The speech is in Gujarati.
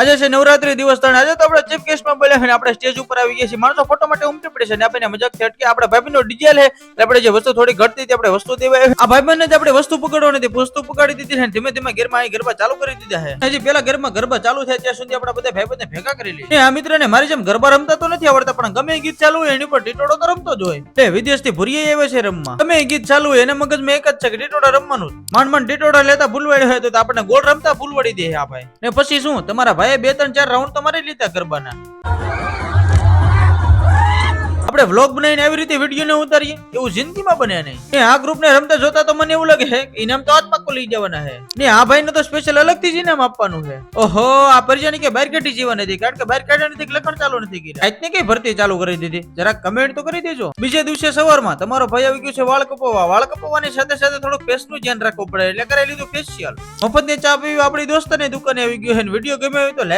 આજે છે નવરાત્રી દિવસ ત્રણ. આજે તો આપણે ચીફ ગેસ્ટમાં બોલ્યા અને આપણે સ્ટેજ ઉપર આવી ગયા છીએ. માણસો ફોટો માટે ઉમટી પડે છે અને આપણે મજાકથી અટકે. આપણે ભાઈબંધનો ડીજે લે એટલે આપણે જે વસ્તુ થોડી ઘટતી હતી આપણે વસ્તુ દેવા આવી. આ ભાઈબંધને જ આપણે વસ્તુ પકડવા નથી, વસ્તુ પકડી દીધી છે. ધીમે ધીમે ઘરમાં અહીં ગરબા ચાલુ કરી દીધા છે. હજી પેલા ઘરમાં ગરબા ચાલુ થાય ત્યાં સુધી આપણે બધા ભાઈબંધને ભેગા કરી લઈએ. આ મિત્રને મારી જેમ ગરબા રમતા તો નથી આવડતા, પણ ગમે એ ગીત ચાલુ હોય એની પર ટીટોડો તો રમતો જ હોય. તે વિદેશથી ભૂરીએ આવે છે રમવા. ગમે એ ગીત ચાલુ હોય એને મગજમાં એક જ છે કે ટીટોડા રમવાનું. માંડ ટીટોડા લેતા ભૂલવાડી હોય તો આપણે ગોળ રમતા ભૂલવાડી દે આ ભાઈ. ને પછી શું તમારા ભાઈએ 2-3-4 રાઉન્ડ તો મારી લીધા ગરબાના. આપણે વ્લોગ બનાવીને આવી રીતે વિડીયો ને ઉતારીએ એવું જિંદગીમાં બને નહીં. આ ગ્રુપ ને રમતા જોતા તો મને એવું લાગે છે કે ઇનામ તો આત્માકો લઈ જવાના છે ને આ ભાઈ ને તો સ્પેશિયલ અલગથી જ ઇનામ આપવાનું છે. ઓહો, આ પરિજાની કે બહાર કાઢી જીવા નથી, કારણ કે બહાર કાઢ્યા નથી, લખણ ચાલુ નથી કર્યા. આજને કઈ ભરતી ચાલુ કરી દીધી, જરાક કમેન્ટ તો કરી દેજો. બીજે દિવસે સવારમાં તમારો ભાઈ આવી ગયો છે વાળ કપાવવા. વાળ કપાવવાની સાથે સાથે થોડુંક ફેસ નું ધ્યાન રાખવું પડે એટલે કરાવી લીધું ફેશિયલ. મફત ની ચા પીવી આપણી દોસ્તની દુકાને આવી ગયો છે. વિડીયો ગમે હોય તો